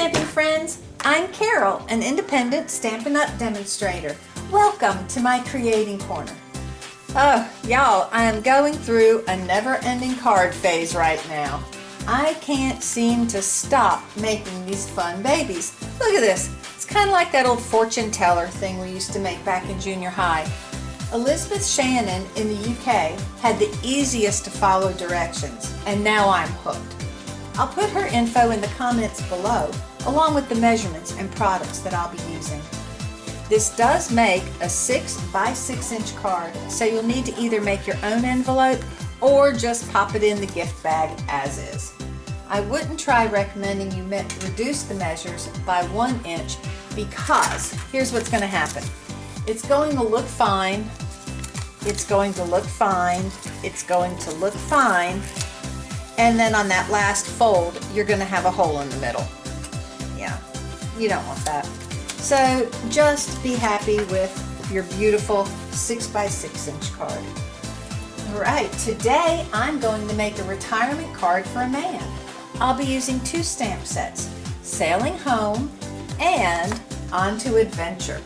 stamping friends, I'm Carol, an independent Stampin' Up! Demonstrator. Welcome to my creating corner. Oh, y'all, I am going through a never-ending card phase right now. I can't seem to stop making these fun babies. Look at this. It's kind of like that old fortune teller thing we used to make back in junior high. Elizabeth Shannon in the UK had the easiest to follow directions, and now I'm hooked. I'll put her info in the comments below, along with the measurements and products that I'll be using. This does make a 6 by 6 inch card, so you'll need to either make your own envelope or just pop it in the gift bag as is. I wouldn't try recommending you reduce the measures by 1 inch because here's what's going to happen. It's going to look fine, it's going to look fine, it's going to look fine, and then on that last fold you're going to have a hole in the middle. Yeah, you don't want that. So just be happy with your beautiful 6 by 6 inch card. Alright, today I'm going to make a retirement card for a man. I'll be using 2 stamp sets, Sailing Home and On to Adventure.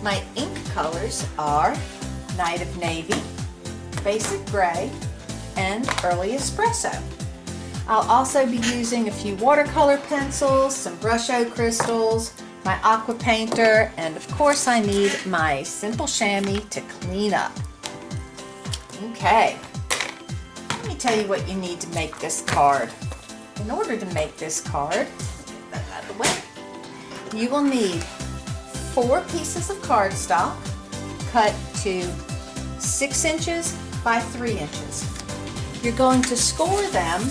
My ink colors are Night of Navy, Basic Gray, and Early Espresso. I'll also be using a few watercolor pencils, some Brusho crystals, my aqua painter, and of course I need my simple chamois to clean up. Okay, let me tell you what you need to make this card. In order to make this card, get that out of the way, you will need 4 pieces of cardstock cut to 6 inches by 3 inches. You're going to score them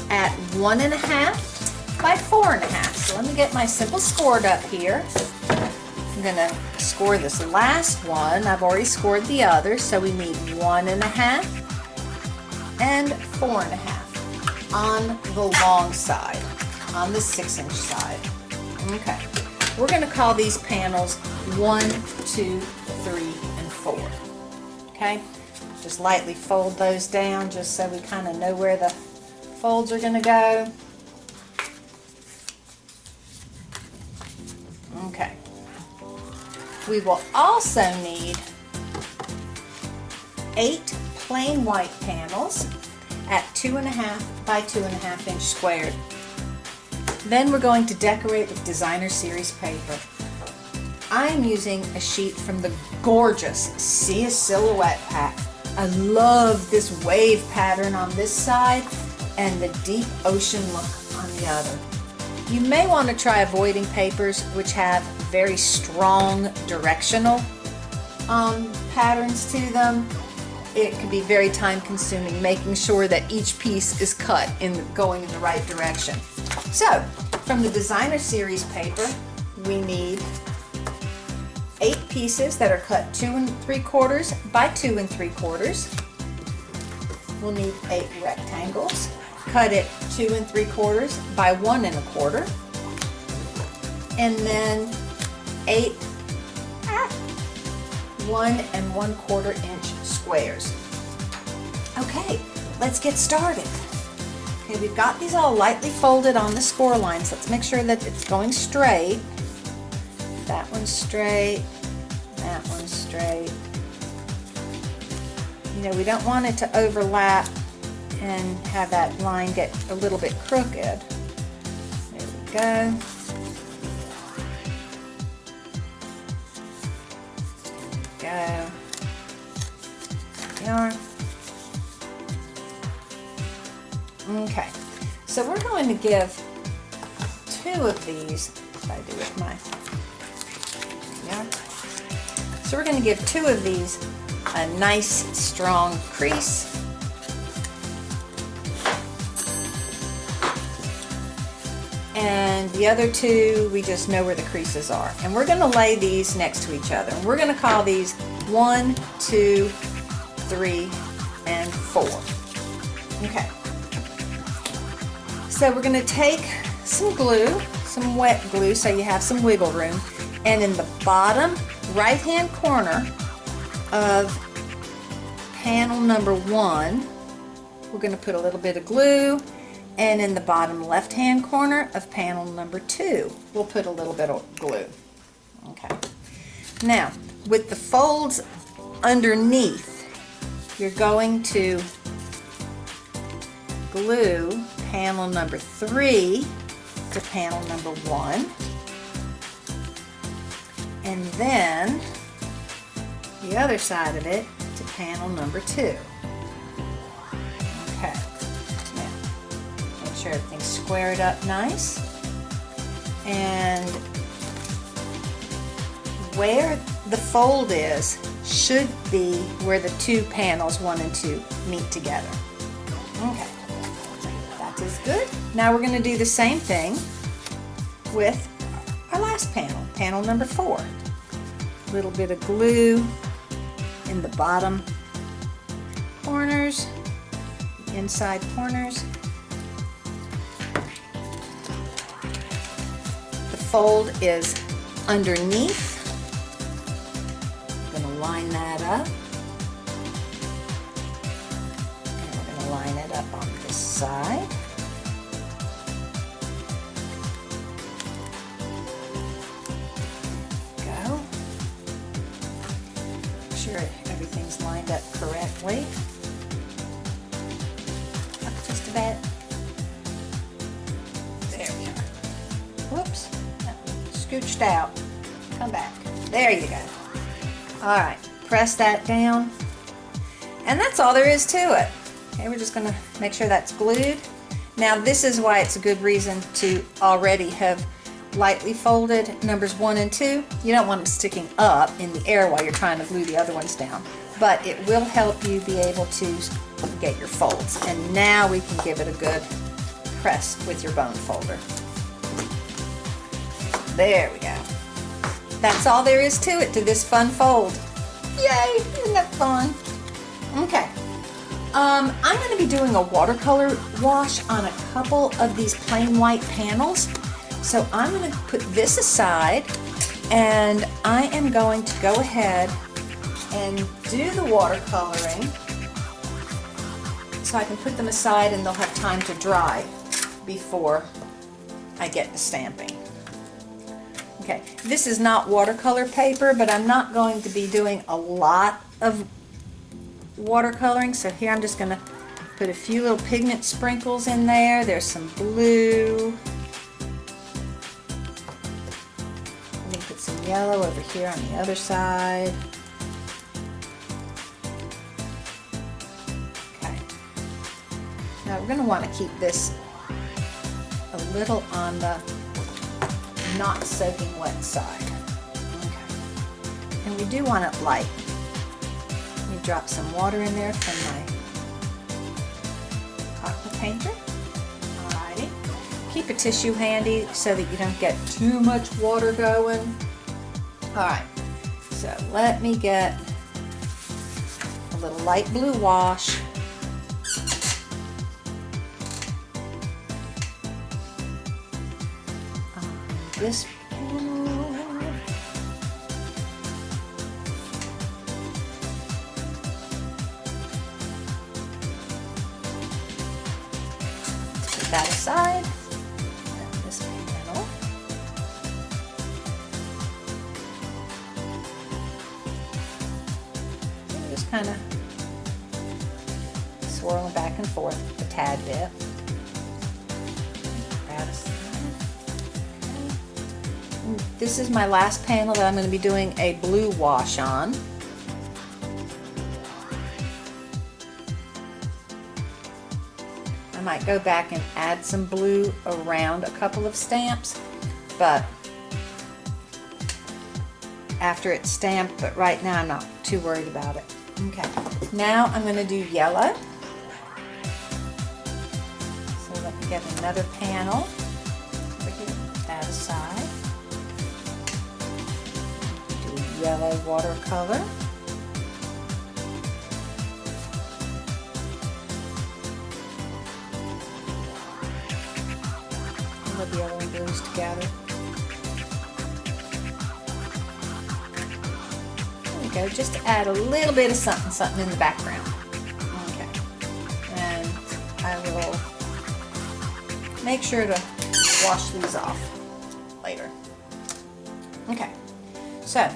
at 1.5 by 4.5. So let me get my simple scored up here. I'm going to score this last one. I've already scored the other, so we need 1.5 and 4.5 on the long side, on the 6 inch side. Okay. We're going to call these panels 1, 2, 3, and 4. Okay? Just lightly fold those down just so we kind of know where the folds are going to go. Okay. We will also need 8 plain white panels at 2.5 by 2.5 inch squared. Then we're going to decorate with designer series paper. I'm using a sheet from the gorgeous Sea Silhouette pack. I love this wave pattern on this side and the deep ocean look on the other. You may want to try avoiding papers which have very strong directional patterns to them. It can be very time consuming making sure that each piece is cut going in the right direction. So from the designer series paper we need 8 pieces that are cut 2 3/4 by 2 3/4. We'll need 8 rectangles cut at 2 3/4 by 1 1/4, and then 8 1 1/4 inch squares. Okay, let's get started. Okay, we've got these all lightly folded on the score lines. Let's make sure that it's going straight. That one's straight, that one's straight. You know, we don't want it to overlap and have that line get a little bit crooked. There we go. There we are. Okay, so we're going to give 2 of these, if I do with my, yeah. So we're going to give 2 of these a nice strong crease. And the other 2, we just know where the creases are. And we're going to lay these next to each other. And we're going to call these 1, 2, 3, and 4. Okay. So we're going to take some glue, some wet glue, so you have some wiggle room. And in the bottom right-hand corner of panel number 1, we're going to put a little bit of glue And in the bottom left-hand corner of panel number 2, we'll put a little bit of glue. Okay. Now, with the folds underneath, you're going to glue panel number 3 to panel number 1. And then the other side of it to panel number 2. Okay. Now, make sure everything's squared up nice. And where the fold is should be where the 2 panels 1 and 2 meet together. Okay. That is good. Now we're going to do the same thing with our last panel, panel number 4. A little bit of glue in the bottom corners, the inside corners. The fold is underneath. I'm going to line that up. And we're going to line it up on this side. Everything's lined up correctly. Up just a bit. There we are. Whoops. That one scooched out. Come back. There you go. Alright. Press that down. And that's all there is to it. Okay, we're just going to make sure that's glued. Now this is why it's a good reason to already have lightly folded numbers 1 and 2. You don't want them sticking up in the air while you're trying to glue the other ones down, but it will help you be able to get your folds. And now we can give it a good press with your bone folder. There we go. That's all there is to it, to this fun fold. Yay, isn't that fun? Okay. I'm going to be doing a watercolor wash on a couple of these plain white panels. So I'm going to put this aside, and I am going to go ahead and do the watercoloring so I can put them aside and they'll have time to dry before I get the stamping. Okay, this is not watercolor paper, but I'm not going to be doing a lot of watercoloring, so here I'm just going to put a few little pigment sprinkles in there. There's some blue. Put some yellow over here on the other side. Okay. Now we're going to want to keep this a little on the not soaking wet side. Okay. And we do want it light. Let me drop some water in there from my aqua painter. Alrighty. Keep a tissue handy so that you don't get too much water going. Alright, so let me get a little light blue wash. On this panel. Put that aside. Kind of swirling back and forth a tad bit. This is my last panel that I'm going to be doing a blue wash on. I might go back and add some blue around a couple of stamps, but after it's stamped, but right now I'm not too worried about it. Okay, now I'm going to do yellow. So let me get another panel. Put that aside. Do yellow watercolor. All the yellow and blues together. Go, just to add a little bit of something in the background. Okay, and I will make sure to wash these off later. Okay, so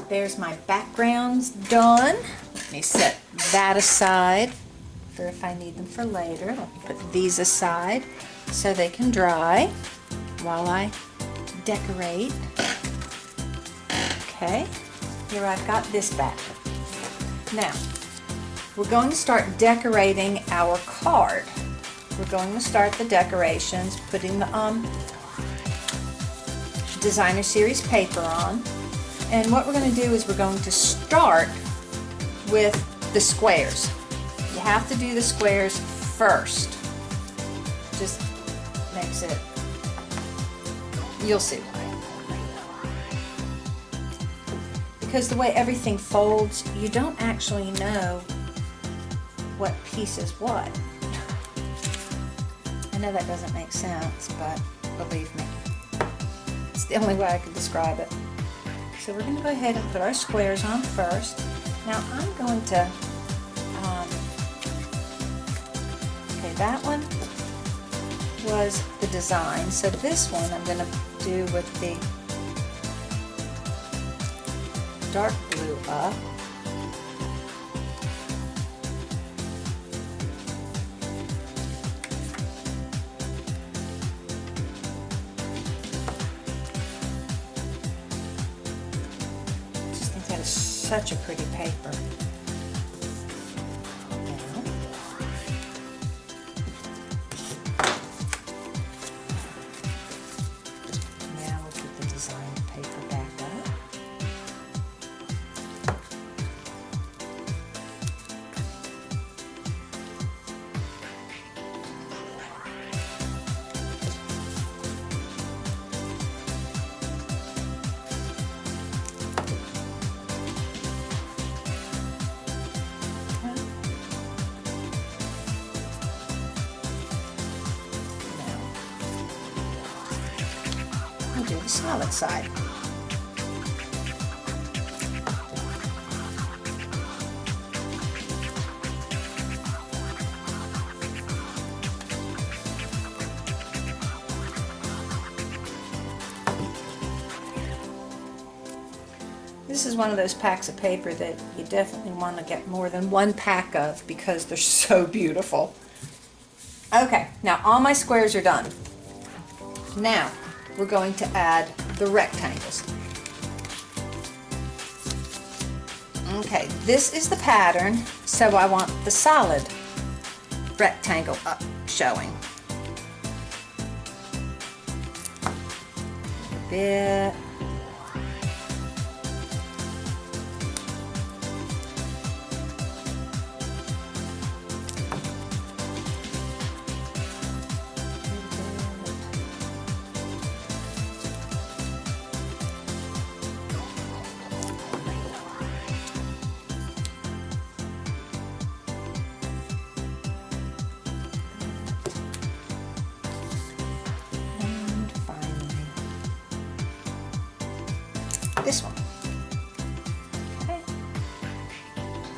there's my backgrounds done. Let me set that aside for if I need them for later. Let me put these aside so they can dry while I decorate. Okay, here I've got this back. Now, we're going to start decorating our card. We're going to start the decorations, putting the designer series paper on. And what we're going to do is we're going to start with the squares. You have to do the squares first. Just makes it, you'll see why. Because the way everything folds, you don't actually know what piece is what. I know that doesn't make sense, but believe me, it's the only way I can describe it. So we're going to go ahead and put our squares on first. Now I'm going to, okay, that one was the design. So this one I'm going to do with the dark blue up. Such a pretty paper. Now we'll put the design paper back up. Do the solid side. This is one of those packs of paper that you definitely want to get more than one pack of because they're so beautiful. Okay, now all my squares are done. Now we're going to add the rectangles. Okay, this is the pattern, so I want the solid rectangle up showing. A bit. This one. Okay.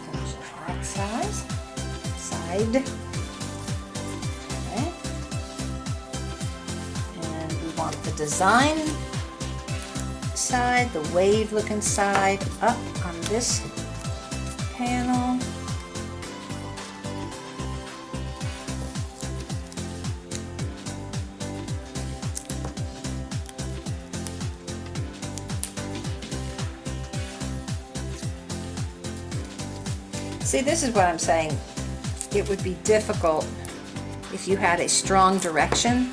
Finish that side. Okay. And we want the design side, the wave looking side up on this panel. See, this is what I'm saying. It would be difficult if you had a strong direction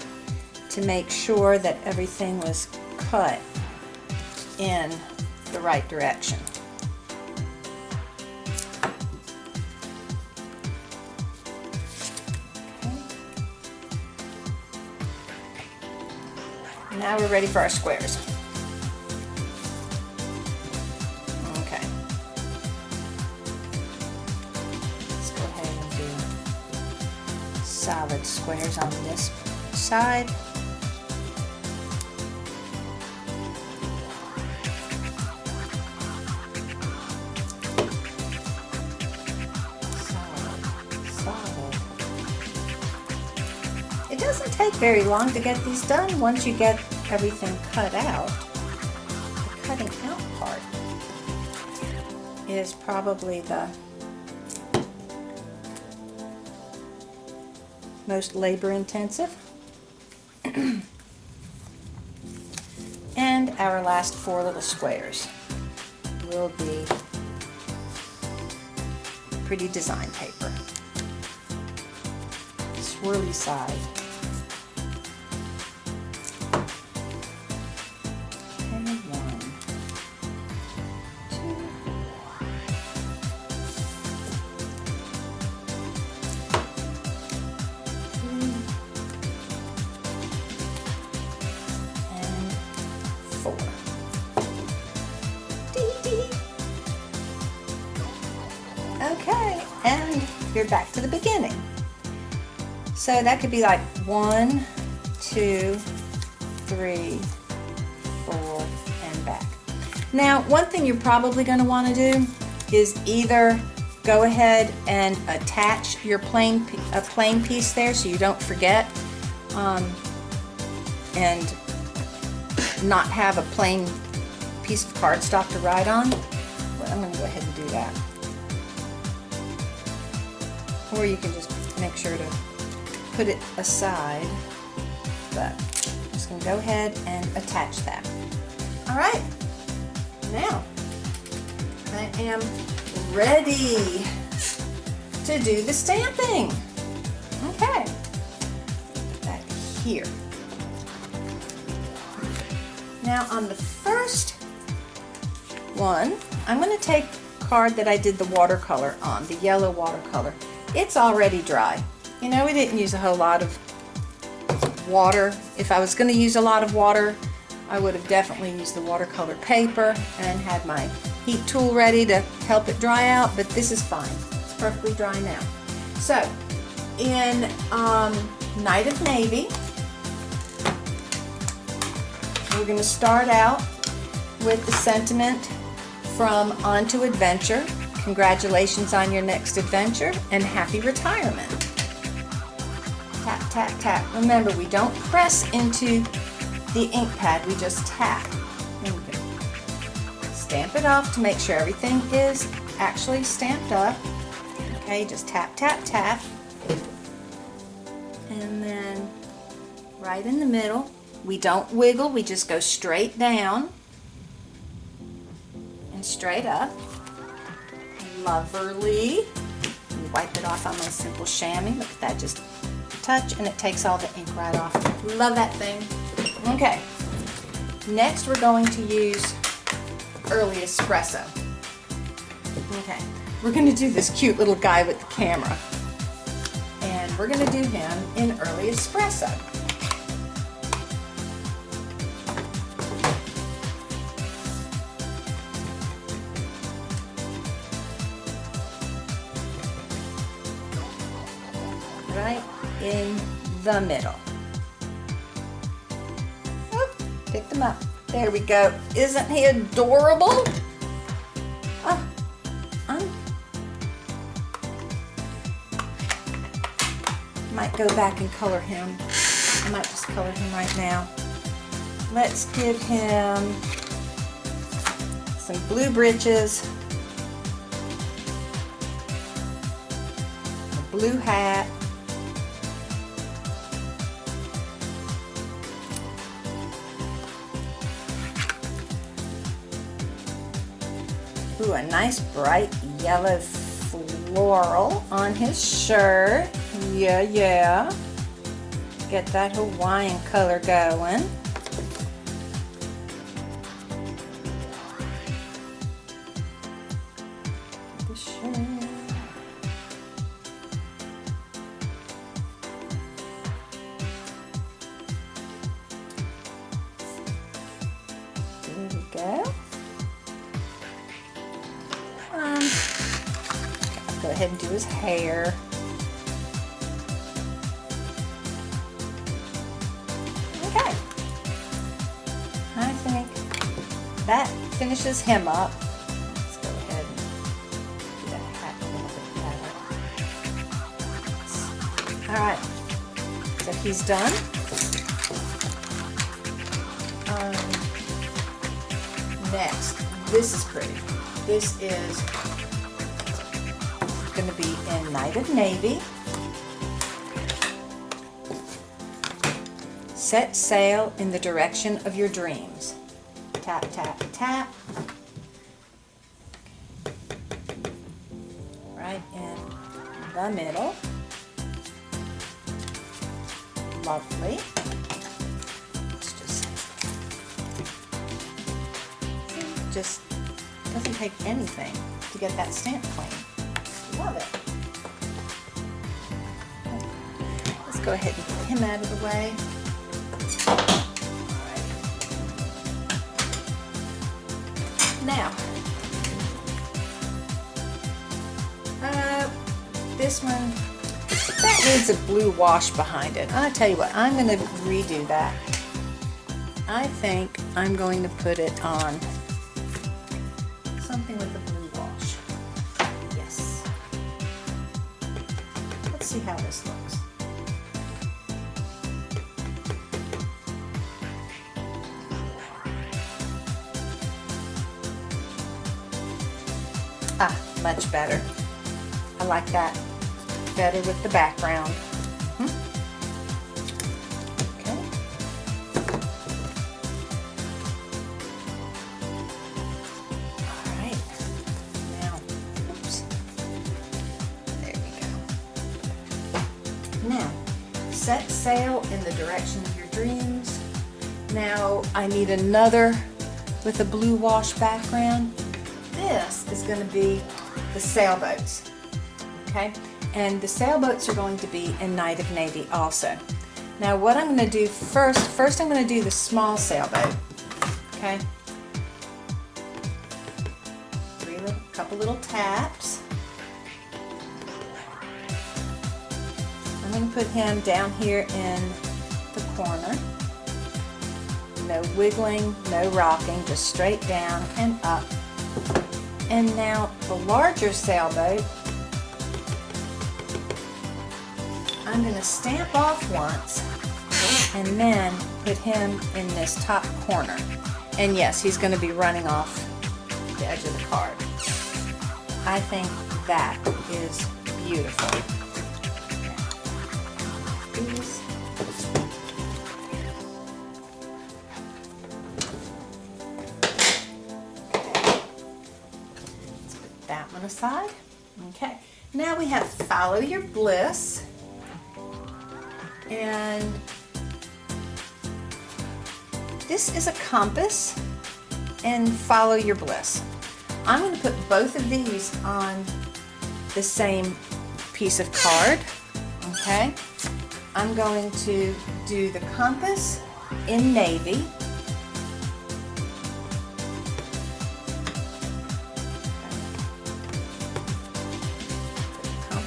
to make sure that everything was cut in the right direction. Okay. Now we're ready for our squares. Solid squares on this side. Solid. It doesn't take very long to get these done once you get everything cut out. The cutting out part is probably the most labor intensive. And our last 4 little squares will be pretty design paper. Swirly side. Okay, 1, 2. And 4. Okay, and you're back to the beginning. So that could be like 1, 2, 3, 4, and back. Now, one thing you're probably going to want to do is either go ahead and attach your plain piece there so you don't forget, and not have a plain piece of cardstock to write on. Well, I'm going to go ahead and do that. Or you can just make sure to put it aside, but I'm just going to go ahead and attach that. All right, now I am ready to do the stamping. Okay, put that here. Now on the first one, I'm going to take a card that I did the watercolor on, the yellow watercolor. It's already dry. You know, we didn't use a whole lot of water. If I was going to use a lot of water, I would have definitely used the watercolor paper and had my heat tool ready to help it dry out, but this is fine. It's perfectly dry now. So, in Night of Navy, we're going to start out with the sentiment from On to Adventure. Congratulations on your next adventure and happy retirement. Tap, tap, tap. Remember, we don't press into the ink pad, we just tap. And we can stamp it off to make sure everything is actually stamped up. Okay, just tap, tap, tap. And then right in the middle, we don't wiggle, we just go straight down and straight up. Lovely. Wipe it off on my simple chamois. Look at that, just touch and it takes all the ink right off. Love that thing. Okay, next we're going to use Early Espresso. Okay, we're going to do this cute little guy with the camera, and we're going to do him in Early Espresso. Right in the middle. Oop, pick them up. There we go. Isn't he adorable? Oh, might go back and color him. I might just color him right now. Let's give him some blue breeches, a blue hat, ooh, a nice bright yellow floral on his shirt. Yeah. Get that Hawaiian color going. The shirt. There we go. Go ahead and do his hair. Okay. I think that finishes him up. Let's go ahead and do that hat a little bit better. All right. So he's done. Next, this is pretty. This is going to be in Night of Navy. Set sail in the direction of your dreams. Tap, tap, tap. Right in the middle. Lovely. Let's just doesn't take anything to get that stamp clean. Love it. Let's go ahead and get him out of the way. Now, this one, that needs a blue wash behind it. I'll tell you what, I'm going to redo that. I think I'm going to put it on something with a blue wash. Yes. Let's see how this looks. Ah, much better. I like that better with the background. Okay. All right. Now, oops. There we go. Now, set sail in the direction of your dreams. Now, I need another with a blue wash background. This is going to be the sailboats, okay? And the sailboats are going to be in Night of Navy also. Now what I'm going to do first I'm going to do the small sailboat, okay? Couple little taps. I'm going to put him down here in the corner. No wiggling, no rocking, just straight down and up. And now the larger sailboat, I'm going to stamp off once and then put him in this top corner. And yes, he's going to be running off the edge of the card. I think that is beautiful. These. That one aside. Okay, now we have Follow Your Bliss, and this is a compass and Follow Your Bliss. I'm going to put both of these on the same piece of card. Okay, I'm going to do the compass in navy.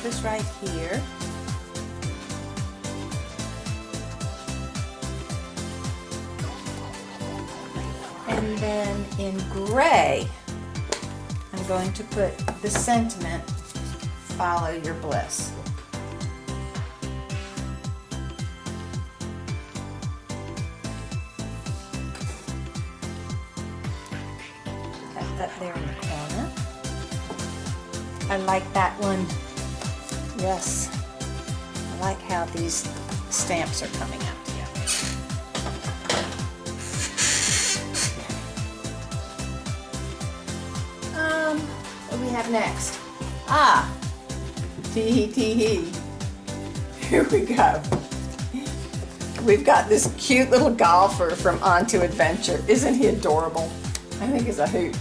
This right here. And then in gray, I'm going to put the sentiment, Follow Your Bliss. Put that there in the corner. I like that one. Yes, I like how these stamps are coming out together. What do we have next? Ah, tee hee. Here we go. We've got this cute little golfer from On to Adventure. Isn't he adorable? I think he's a hoot.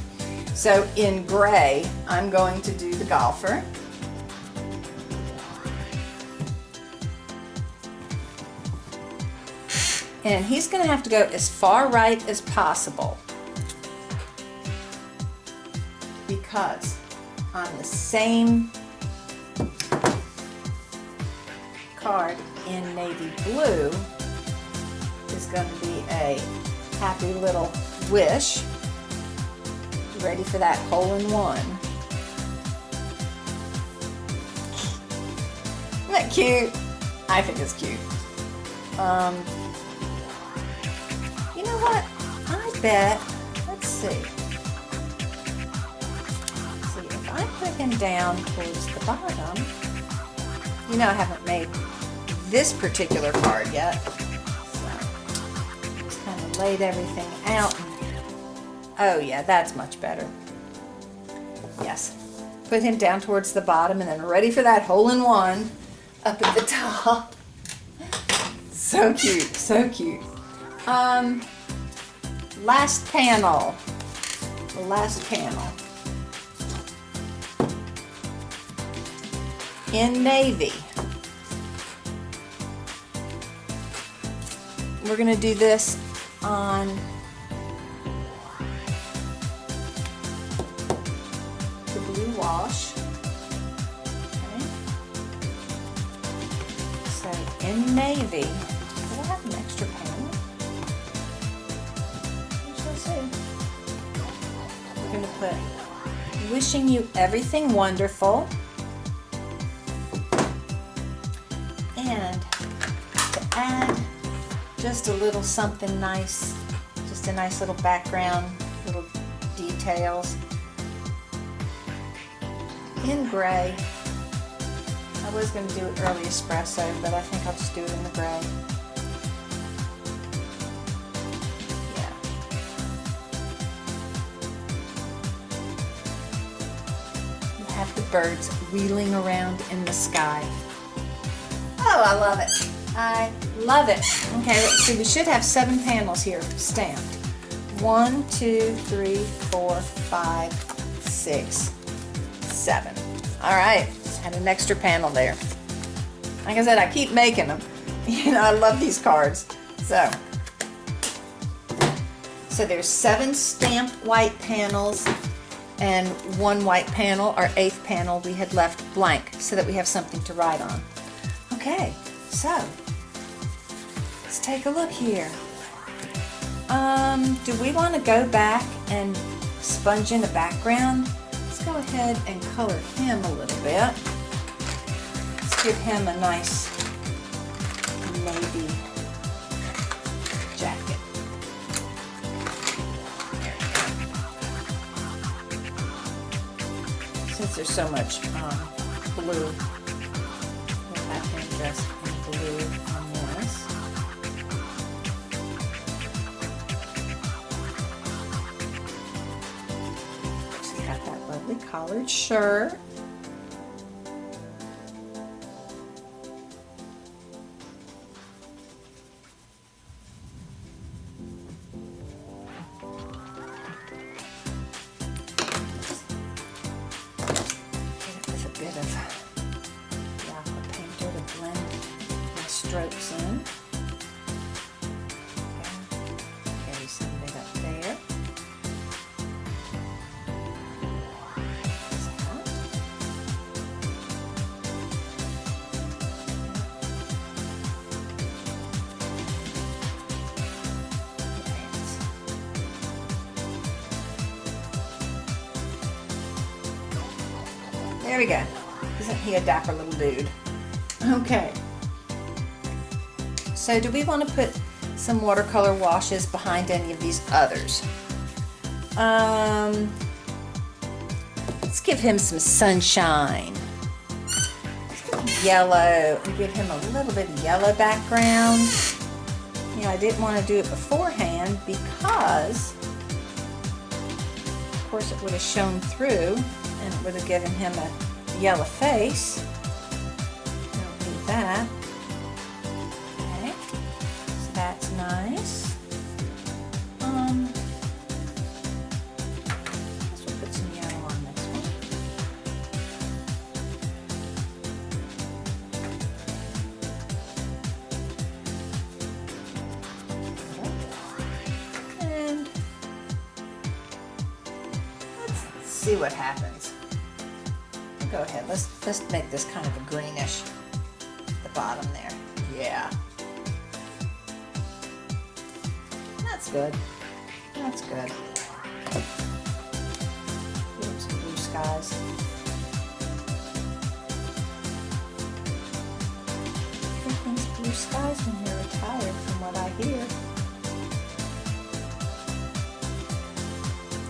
So in gray, I'm going to do the golfer. And he's going to have to go as far right as possible because on the same card in navy blue is going to be a happy little wish. Ready for that hole-in-one. Isn't that cute? I think it's cute. You know what? I bet, let's see. If I put him down towards the bottom, you know I haven't made this particular card yet. So just kind of laid everything out. Oh yeah, that's much better. Yes. Put him down towards the bottom and then ready for that hole-in-one up at the top. So cute, so cute. Last panel. The last panel. In navy. We're going to do this on the blue wash. Okay. So in navy, do I have an extra panel? Let's see. We're going to put wishing you everything wonderful. And to add just a little something nice, just a nice little background, little details. In gray. I was going to do it early espresso, but I think I'll just do it in the gray. Yeah. You have the birds wheeling around in the sky. Oh, I love it. I love it. Okay, let's see. We should have 7 panels here stamped. 1, 2, 3, 4, 5, 6, 7. All right, and an extra panel there. Like I said, I keep making them. You know, I love these cards. So there's 7 stamped white panels and 1 white panel, our 8th panel we had left blank so that we have something to write on. Okay, so let's take a look here. Do we want to go back and sponge in a background? Let's go ahead and color him a little bit. Let's give him a nice navy jacket. Since there's so much blue, just in blue on this. She's got that lovely collared shirt. Get it with a bit of strokes in. Okay. Carry some of it up there. There we go. Isn't he a dapper little dude? Okay. So do we want to put some watercolor washes behind any of these others? Let's give him some sunshine. Yellow, and give him a little bit of yellow background. You know, I didn't want to do it beforehand because, of course, it would have shown through and it would have given him a yellow face. Don't need that. That's nice. Let's put some yellow on this one. And let's see what happens. Go ahead. Let's make this kind of a greenish at the bottom there. Yeah. That's good. That's good. Give some blue skies. Everything's blue skies when you're retired, from what I hear.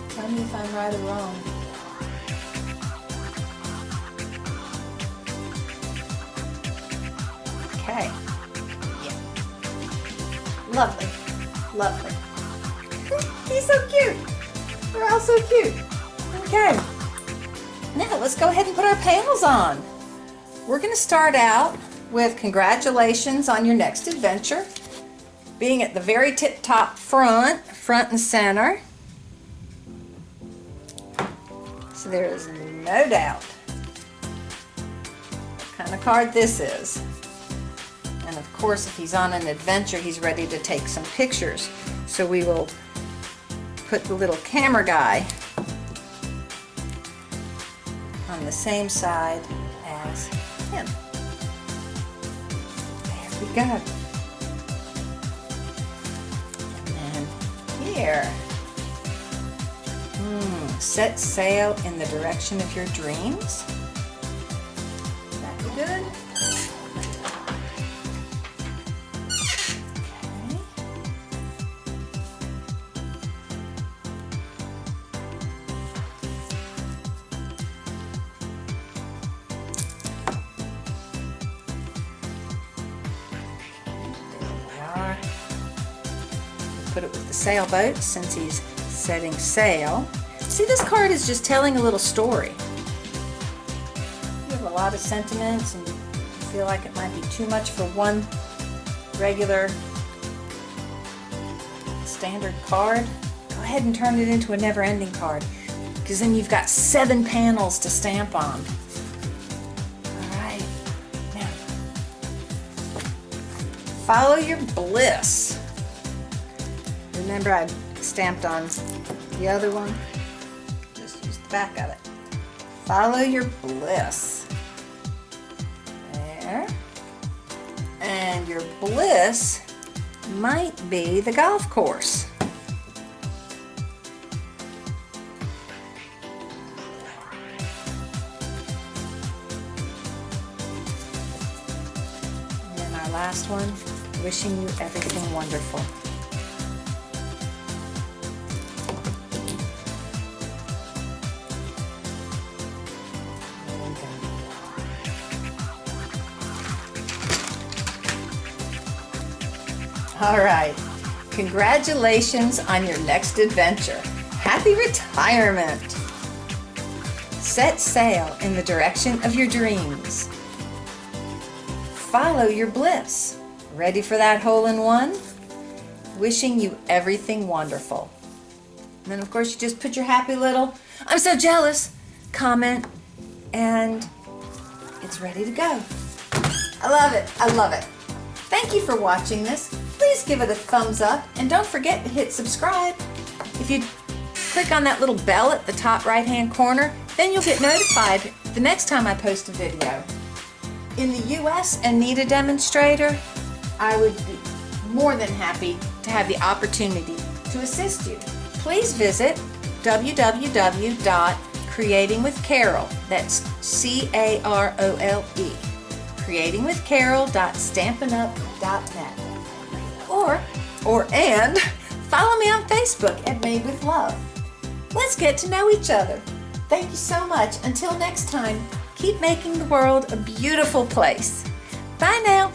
Tell me if I'm right or wrong. Okay. Yeah. Lovely. Lovely. He's so cute. They're all so cute. Okay. Now let's go ahead and put our panels on. We're going to start out with congratulations on your next adventure. Being at the very tip-top front and center. So there is no doubt what kind of card this is. And of course, if he's on an adventure, he's ready to take some pictures. So we will put the little camera guy on the same side as him. There we go. And then here. Set sail in the direction of your dreams. That be good? Put it with the sailboat since he's setting sail. See, this card is just telling a little story. You have a lot of sentiments and you feel like it might be too much for one regular standard card. Go ahead and turn it into a never-ending card, because then you've got 7 panels to stamp on. Alright, now follow your bliss. Remember, I stamped on the other one. Just use the back of it. Follow your bliss. There. And your bliss might be the golf course. And then our last one, wishing you everything wonderful. All right, congratulations on your next adventure. Happy retirement. Set sail in the direction of your dreams. Follow your bliss. Ready for that hole-in-one? Wishing you everything wonderful. And then of course you just put your happy little, I'm so jealous, comment, and it's ready to go. I love it, I love it. Thank you for watching this. Please give it a thumbs up and don't forget to hit subscribe. If you click on that little bell at the top right hand corner, then you'll get notified the next time I post a video. In the US and need a demonstrator, I would be more than happy to have the opportunity to assist you. Please visit www.creatingwithcarole, that's C-A-R-O-L-E, creatingwithcarole.stampinup.net. And follow me on Facebook at Made with Love. Let's get to know each other. Thank you so much. Until next time, keep making the world a beautiful place. Bye now.